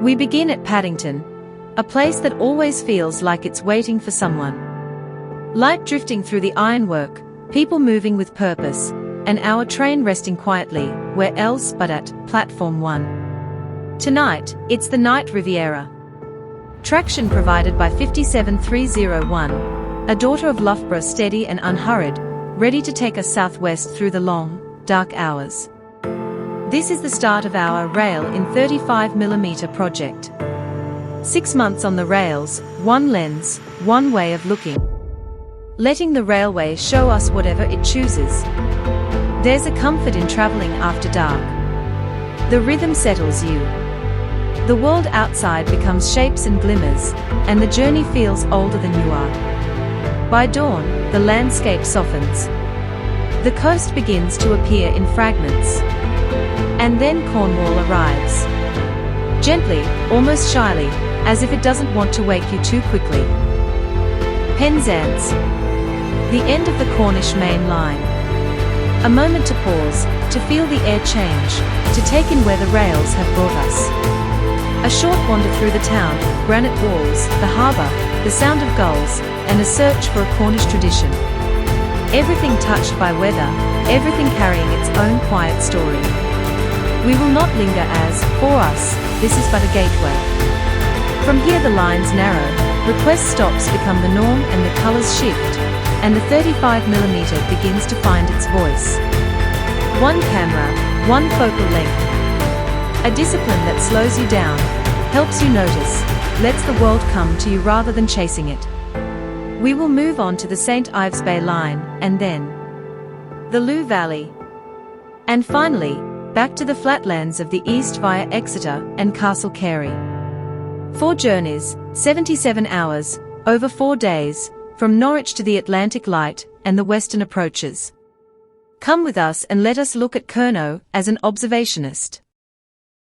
We begin at Paddington, a place that always feels like it's waiting for someone. Light drifting through the ironwork, people moving with purpose, and our train resting quietly, where else but at Platform 1. Tonight, it's the night Riviera. Traction provided by 57301, a daughter of Loughborough, steady and unhurried, ready to take us southwest through the long, dark hours. This is the start of our rail in 35mm project. 6 months on the rails, one lens, one way of looking. Letting the railway show us whatever it chooses. There's a comfort in traveling after dark. The rhythm settles you. The world outside becomes shapes and glimmers, and the journey feels older than you are. By dawn, the landscape softens. The coast begins to appear in fragments. And then Cornwall arrives. Gently, almost shyly, as if it doesn't want to wake you too quickly. Penzance. The end of the Cornish main line. A moment to pause, to feel the air change, to take in where the rails have brought us. A short wander through the town, granite walls, the harbour, the sound of gulls, and a search for a Cornish tradition. Everything touched by weather, everything carrying its own quiet story. We will not linger as, for us, this is but a gateway. From here the lines narrow, request stops become the norm and the colours shift, and the 35mm begins to find its voice. One camera, one focal length. A discipline that slows you down, helps you notice, lets the world come to you rather than chasing it. We will move on to the St Ives Bay line, and then the Looe Valley. And finally, back to the flatlands of the east via Exeter and Castle Carey. 4 journeys, 77 hours, over 4 days, from Norwich to the Atlantic Light and the western approaches. Come with us and let us look at Curnow as an observationist.